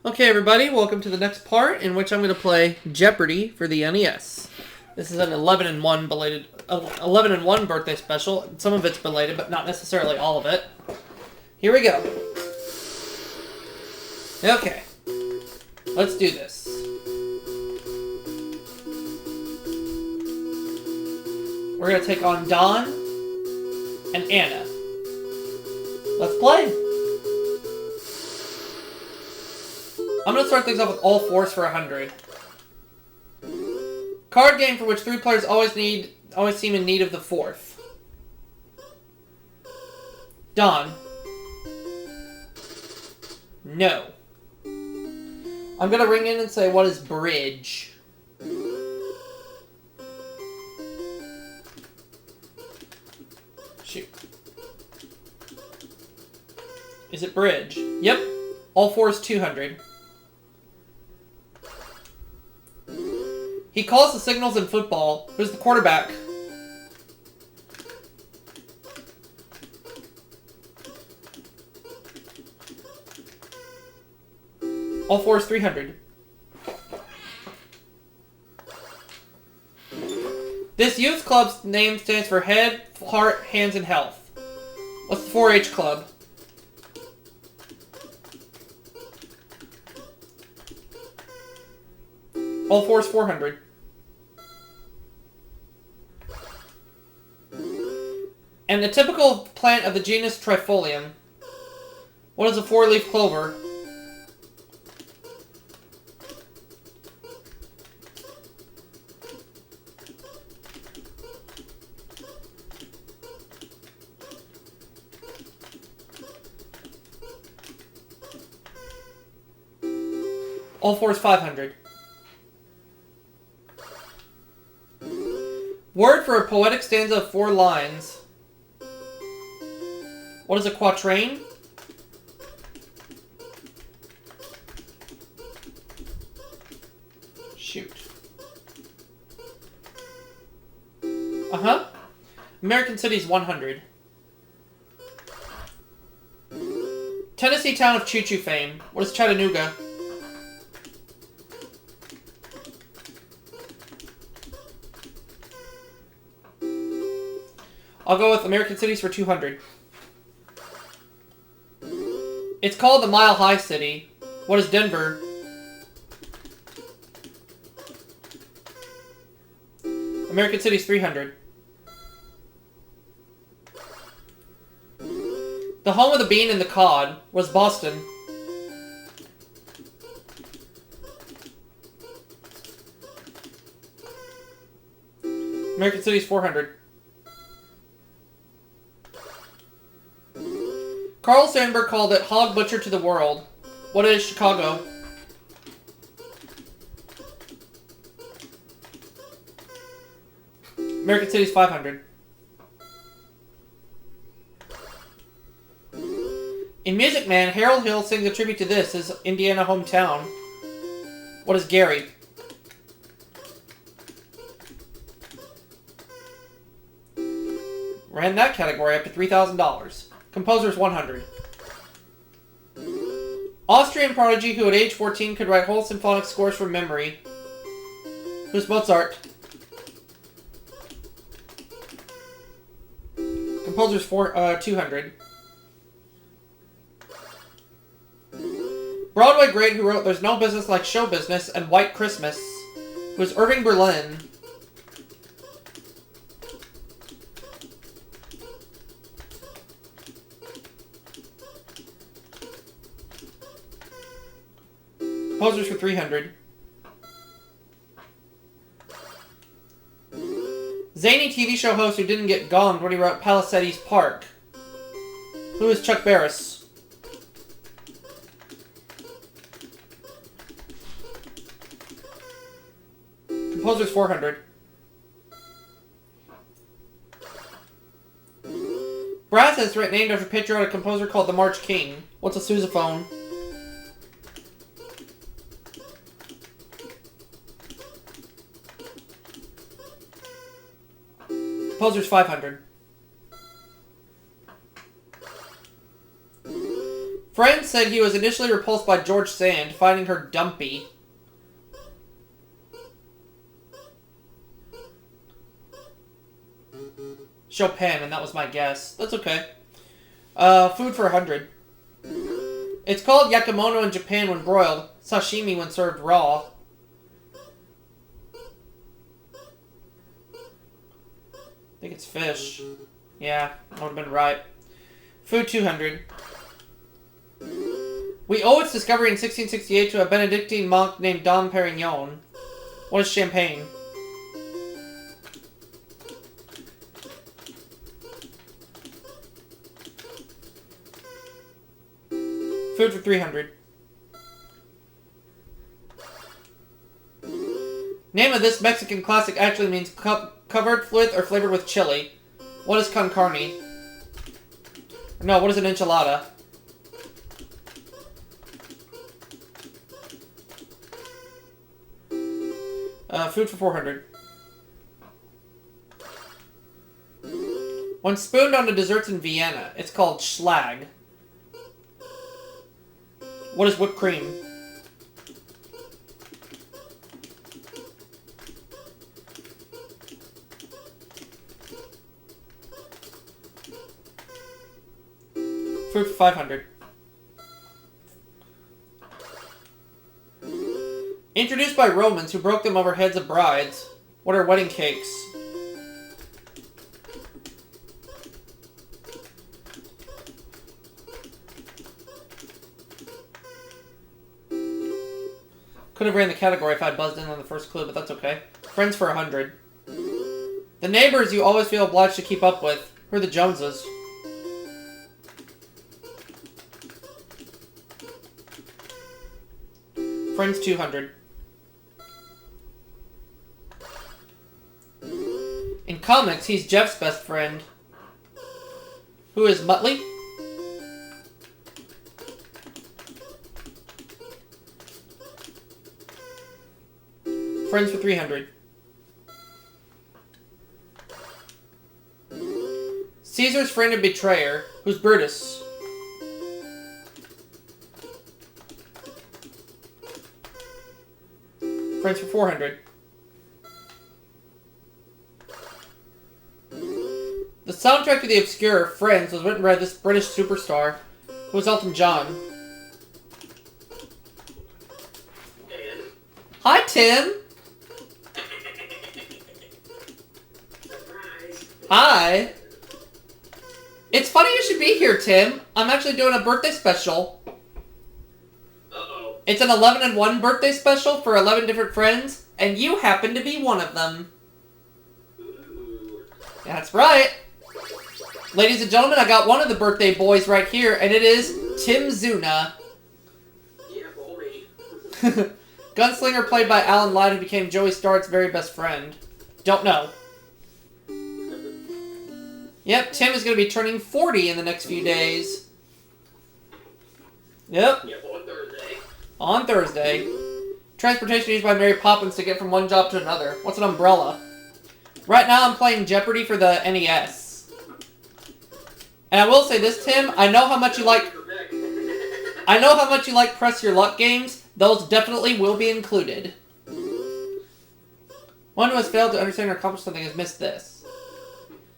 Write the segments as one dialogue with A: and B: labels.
A: Okay, everybody, welcome to the next part in which I'm going to play Jeopardy for the NES. This is an 11-in-1 belated 11-in-1 birthday special. Some of it's belated, but not necessarily all of it. Here we go. Okay, let's do this. We're going to take on Don and Anna. Let's play. I'm going to start things off with all fours for 100. Card game for which 3 players always seem in need of the 4th. Don. No. I'm going to ring in and say, what is bridge? Shoot. Is it bridge? Yep. All fours 200. He calls the signals in football. Who's the quarterback? All fours 300. This youth club's name stands for Head, Heart, Hands, and Health. What's the 4-H club? All fours 400. And the typical plant of the genus Trifolium. What is a 4-leaf clover? All fours 500. Word for a poetic stanza of 4 lines. What is a quatrain? Shoot. Uh-huh. American cities 100. Tennessee town of choo-choo fame. What is Chattanooga? I'll go with American cities for 200. It's called the Mile High City. What is Denver? American cities 300. The home of the bean and the cod was Boston. American cities 400. Carl Sandburg called it Hog Butcher to the World. What is Chicago? American cities 500. In Music Man, Harold Hill sings a tribute to this, his Indiana hometown. What is Gary? Ran that category up to $3,000. Composers 100. Austrian prodigy who at age 14 could write whole symphonic scores from memory. Who's Mozart? Composers 200. Broadway great who wrote There's No Business Like Show Business and White Christmas. Who's Irving Berlin? Composers for 300. Zany TV show host who didn't get gonged when he wrote Palisades Park. Who is Chuck Barris? Composers 400. Brass instrument named after patriotic composer called the March King. What's a sousaphone? Composer's 500. France said he was initially repulsed by George Sand, finding her dumpy. Chopin, and that was my guess. That's okay. Food for 100. It's called yakimono in Japan when broiled, sashimi when served raw. I think it's fish. Yeah, I would have been right. Food 200. We owe its discovery in 1668 to a Benedictine monk named Dom Perignon. What is champagne? Food for 300. Name of this Mexican classic actually means covered with or flavored with chili. What is con carne? No, what is an enchilada? Food for 400. When spooned onto desserts in Vienna, it's called Schlag. What is whipped cream? Food for 500. Introduced by Romans who broke them over heads of brides. What are wedding cakes? Could have ran the category if I'd buzzed in on the first clue, but that's okay. Friends for 100. The neighbors you always feel obliged to keep up with. Who are the Joneses? Friends 200. In comics, he's Jeff's best friend. Who is Muttley? Friends for 300. Caesar's friend and betrayer. Who's Brutus? Friends for 400. The soundtrack to The Obscure, Friends, was written by this British superstar, who was Elton John. Hi, Tim! Hi! It's funny you should be here, Tim. I'm actually doing a birthday special.
B: Uh-oh.
A: It's an 11 and 1 birthday special for 11 different friends, and you happen to be one of them.
B: Ooh.
A: That's right. Ladies and gentlemen, I got one of the birthday boys right here, and it is Tim Zuna.
B: Yeah, boy me.
A: Gunslinger played by Alan Ladd, who became Joey Starr's very best friend. Don't know. Yep, Tim is going to be turning 40 in the next few days. Yep.
B: Yeah, on Thursday.
A: On Thursday. Transportation used by Mary Poppins to get from one job to another. What's an umbrella? Right now I'm playing Jeopardy for the NES. And I will say this, Tim, I know how much you like Press Your Luck games. Those definitely will be included. One who has failed to understand or accomplish something has missed this.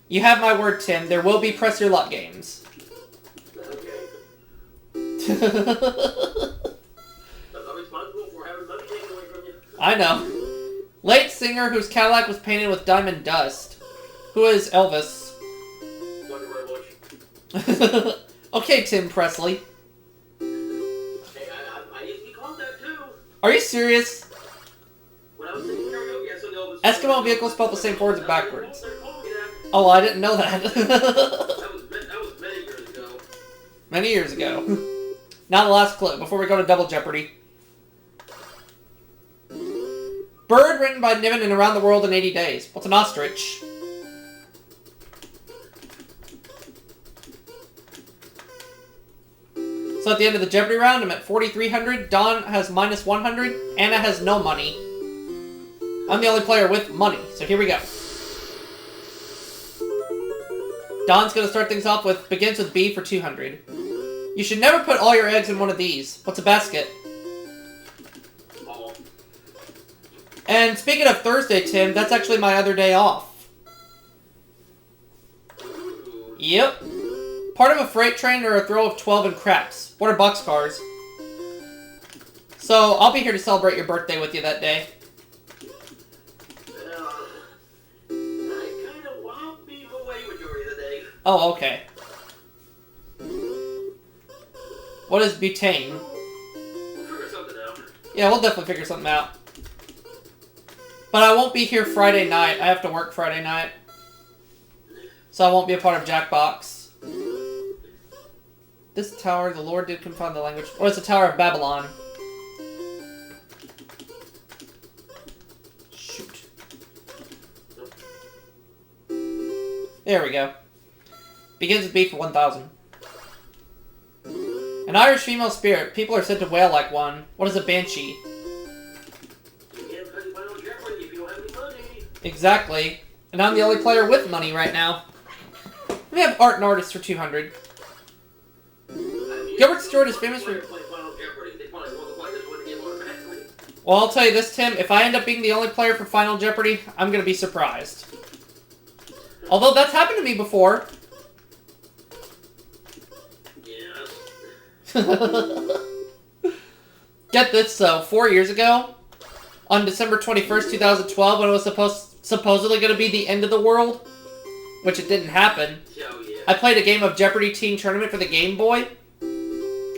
A: You have my word, Tim. There will be Press Your Luck games.
B: Okay. I'm responsible for having money taken away from you.
A: I know. Late singer whose Cadillac was painted with diamond dust. Who is Elvis?
B: Wonder Boy Bush.
A: Okay, Tim Presley.
B: Hey, I used to be called that too.
A: Are you serious?
B: When I was singing karaoke, I sung Elvis.
A: Eskimo vehicle spelled the same forwards and backwards.
B: They called me that.
A: Oh, I didn't know that.
B: That was many years ago.
A: Many years ago. Now the last clip, before we go to Double Jeopardy. Bird written by Niven and Around the World in 80 Days. What's an ostrich? So at the end of the Jeopardy round, I'm at 4,300. Dawn has minus 100. Anna has no money. I'm the only player with money, so here we go. Dawn's going to start things off with, begins with B for 200. You should never put all your eggs in one of these. What's a basket?
B: Ball.
A: And speaking of Thursday, Tim, that's actually my other day off.
B: Ooh.
A: Yep. Part of a freight train or a throw of 12 in craps. What are boxcars? So, I'll be here to celebrate your birthday with you that day.
B: I kind of want to be away majority of the day.
A: Oh, okay. What is butane?
B: We'll figure something out.
A: Yeah, we'll definitely figure something out. But I won't be here Friday night. I have to work Friday night. So I won't be a part of Jackbox. This tower, the Lord did confound the language. Or it's the Tower of Babylon. Shoot. There we go. Begins with B for 1,000. An Irish female spirit. People are said to wail like one. What is a banshee?
B: You can't play Final Jeopardy if you don't have any money.
A: Exactly. And I'm the only player with money right now. We have art and artists for 200. Gilbert Stewart is famous for... Well, I'll tell you this, Tim. If I end up being the only player for Final Jeopardy, I'm going to be surprised. Although that's happened to me before. Get this, though. 4 years ago, on December 21st, 2012, when it was supposedly going to be the end of the world, which it didn't happen, I played a game of Jeopardy Teen Tournament for the Game Boy.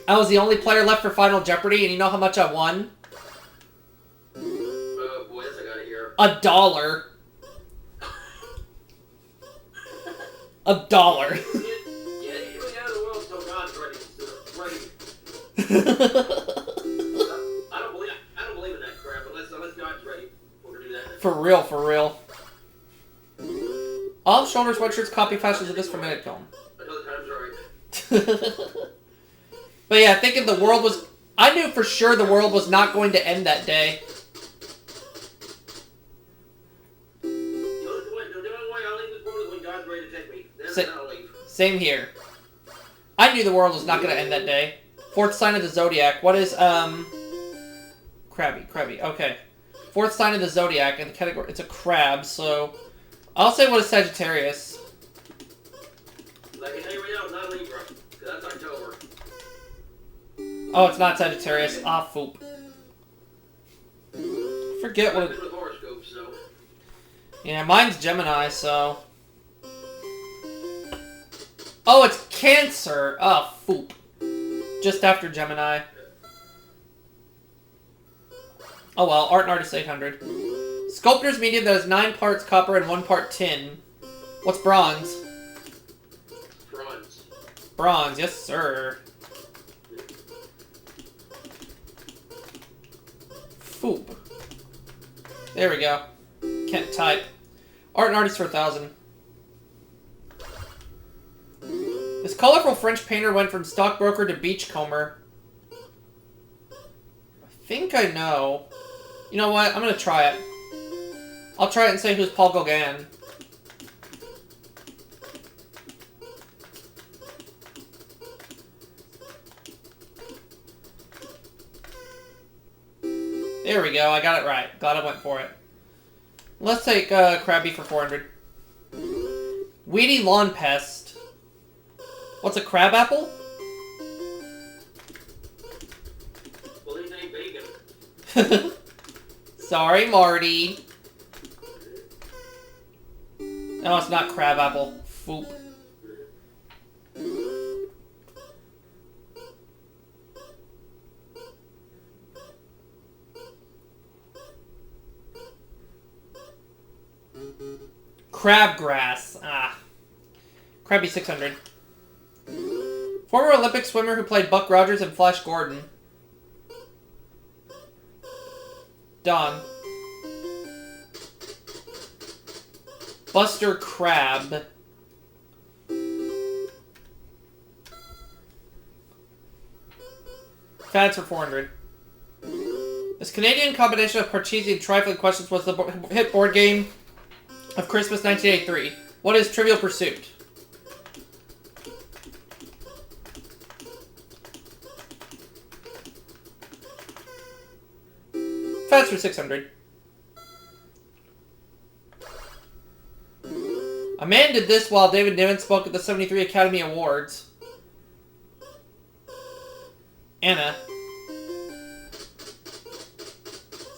A: I was the only player left for Final Jeopardy, and you know how much I won?
B: Oh boy, this I gotta hear.
A: $1. $1.
B: Yeah, you get out of the world so God's ready. I don't believe in that crap unless God's ready. We're gonna do that.
A: For real, for real. Off-shoulder sweatshirts copy fashions of this from Edcombe.
B: Another time's right.
A: But yeah, thinking the world was... I knew for sure the world was not going to end that day.
B: The only way I'll leave this world is when God's ready to take me. Then I'll leave.
A: Same here. I knew the world was not going to end that day. Fourth sign of the zodiac. What is, Crabby. Okay. Fourth sign of the zodiac in the category... It's a crab, so... I'll say what is Sagittarius.
B: I can tell you right now, it's not Libra. Because that's October.
A: Oh, it's not Sagittarius. Ah, foop. Forget what...
B: With horoscopes, so.
A: Yeah, mine's Gemini, so... Oh, it's Cancer! Ah, foop. Just after Gemini. Oh well, Art and Artist 800. Sculptor's medium that has 9 parts copper and 1 part tin. What's bronze?
B: Bronze.
A: Bronze, yes sir. Foop. There we go. Can't type. Art and Artist for 1,000. This colorful French painter went from stockbroker to beachcomber. I think I know. You know what? I'm gonna try it. I'll try it and say who's Paul Gauguin. There we go. I got it right. Glad I went for it. Let's take Krabby for 400. Weedy lawn pest. What's a crab apple?
B: Well, these ain't bacon.
A: Sorry, Marty. No, it's not crab apple. Foop. Crabgrass. Ah. Krabby 600. Former Olympic swimmer who played Buck Rogers and Flash Gordon. Don. Buster Crab. Fads for 400. This Canadian combination of Parcheesi and trifling questions was the hit board game of Christmas 1983. What is Trivial Pursuit? Fads for 600. A man did this while David Niven spoke at the 73 Academy Awards. Anna.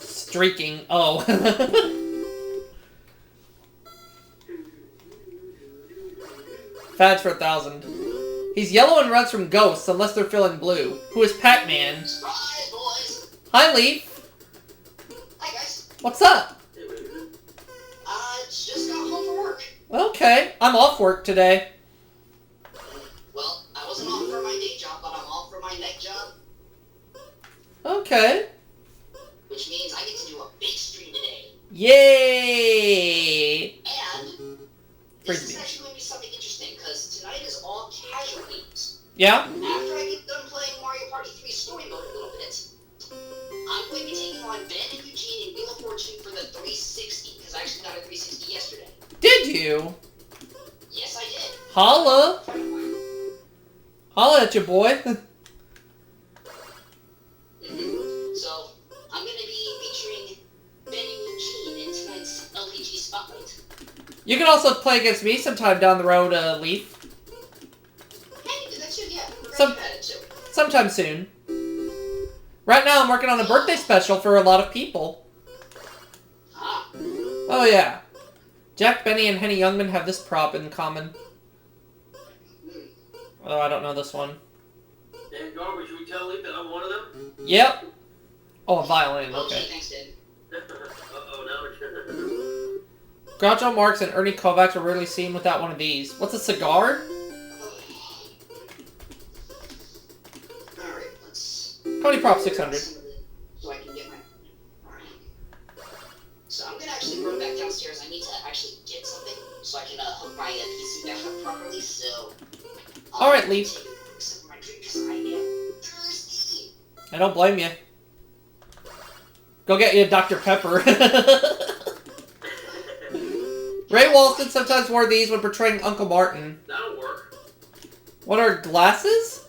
A: Streaking. Oh. Fads for 1,000. He's yellow and runs from ghosts unless they're feeling blue. Who is Pac-Man?
C: Surprise, boys!
A: Hi, Leaf.
C: Hi, guys.
A: What's up?
C: Just got home from work.
A: Okay. I'm off work today.
C: Well, I wasn't off for my day job, but I'm off for my night job.
A: Okay.
C: Which means I get to do a big stream today.
A: Yay!
C: And this is actually going to be something interesting, because tonight is all casual games.
A: Yeah?
C: After I get done playing Mario Party 3 story mode a little bit, I'm going to be taking on Ben and Eugene in Wheel of Fortune for the 360, because I actually got a 360 yesterday.
A: Did you?
C: Yes, I did.
A: Holla! Holla at you, boy.
C: So, I'm going to be featuring Ben and Eugene in tonight's LPG Spotlight.
A: You can also play against me sometime down the road, Leaf.
C: Hey, that too, yeah.
A: Sometime soon. Right now, I'm working on a birthday special for a lot of people.
C: Ah.
A: Oh, yeah. Jack Benny and Henny Youngman have this prop in common. Oh, I don't know this one.
B: Dan Garber, should we tell Leaf that I'm one of them?
A: Yep. Oh, a violin,
C: Okay,
A: okay.
C: thanks, Dad.
B: Uh-oh, now it's...
A: Groucho Marx and Ernie Kovacs were rarely seen without one of these. What's a cigar?
C: Alright, let's...
A: How many props? 600.
C: So I can get my... Alright. So I'm gonna actually run back downstairs. I need to actually get something so I can hook my PC back up properly, so...
A: Alright, Leaf.
C: Take a quick sip of my drink because I am thirsty.
A: I don't blame you. Go get you a Dr. Pepper. Ray Walston sometimes wore these when portraying Uncle Martin.
B: That'll work.
A: What are glasses?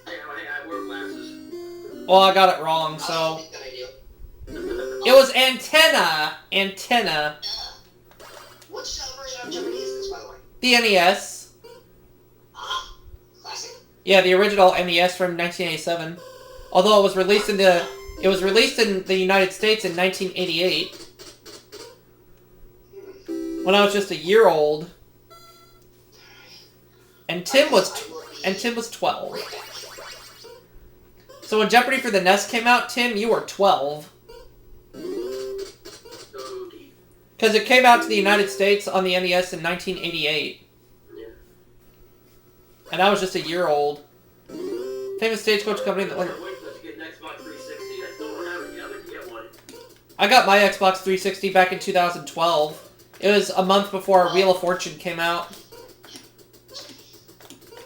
B: I wear glasses.
A: Well, I got it wrong, so...
C: I think that I do.
A: It was antenna. Antenna.
C: Which version of Jeopardy is this, by the way?
A: The NES.
C: Ah, classic.
A: Yeah, the original NES from 1987. Although it was released in the United States in 1988. When I was just a year old. And Tim was 12. So when Jeopardy for the NES came out, Tim, you were 12. Because it came out to the United States on the NES in 1988.
B: Yeah.
A: And I was just a year old. Famous stagecoach company that...
B: Let's get an Xbox 360. I still don't have it yet. I'd like to get one.
A: I got my Xbox 360 back in 2012. It was a month before Wheel of Fortune came out.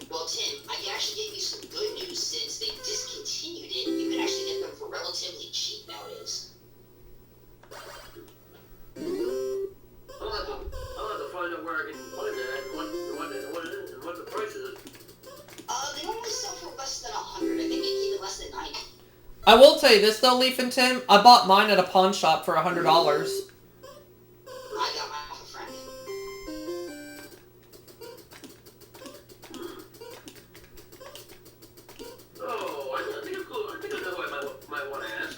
C: Well, Tim, I can actually give you some good news since they discontinued it. You can actually get them for relatively cheap nowadays.
B: I'll have to find out where I can find that and what the price is.
C: They normally sell for less than 100. I think maybe even less than 90.
A: I will tell you this though, Leaf and Tim. I bought mine at a pawn shop for $100.
C: I got mine off a friend.
B: Oh, I think I know who I might want to ask.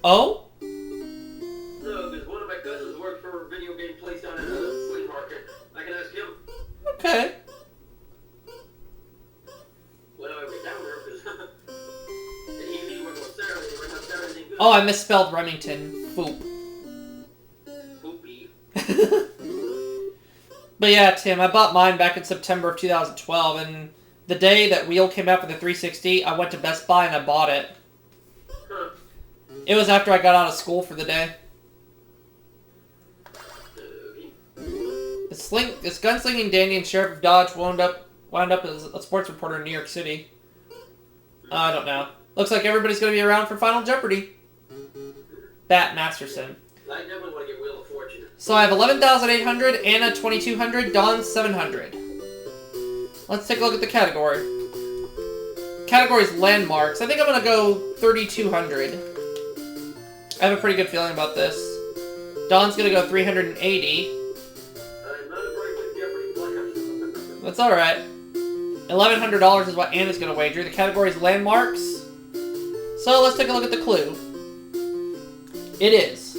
A: Oh?
B: No, because one of my cousins works for a video game place down at a flea market. I can ask him.
A: Okay.
B: When I went down there, because he worked on Saturday. He worked on Saturday. Good.
A: Oh, I misspelled Remington. Foop.
B: Poopy.
A: But yeah, Tim, I bought mine back in September of 2012, and the day that Wheel came out for the 360, I went to Best Buy and I bought it.
B: Huh.
A: It was after I got out of school for the day. This gunslinging dandy and Sheriff of Dodge wound up as a sports reporter in New York City. I don't know. Looks like everybody's going to be around for Final Jeopardy. Bat Masterson.
B: I definitely want to get Wheel of Fortune.
A: So I have 11,800, Anna 2,200, Dawn 700. Let's take a look at the category. Category's landmarks. I think I'm gonna go 3,200. I have a pretty good feeling about this. Don's gonna go 380.
B: I'm not a very good Jeopardy player.
A: That's alright. $1,100 is what Anna's gonna wager. The category's landmarks. So let's take a look at the clue. It is.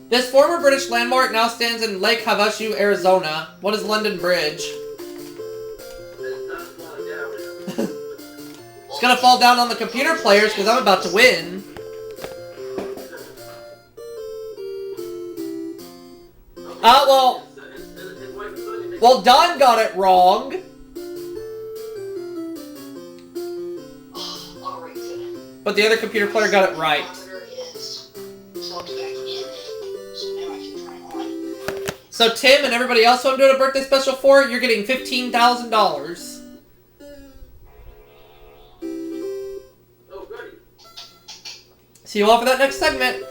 A: This former British landmark now stands in Lake Havasu, Arizona. What is London Bridge?
B: It's not falling down.
A: It's gonna fall down on the computer players because I'm about to win. Well, well, Don got it wrong.
C: Alright, good.
A: But the other computer player got it right.
C: Monitor is plugged back in, so now I can try on.
A: So Tim and everybody else who I'm doing a birthday special for, you're getting $15,000.
B: Oh, goody.
A: See you all for that next segment.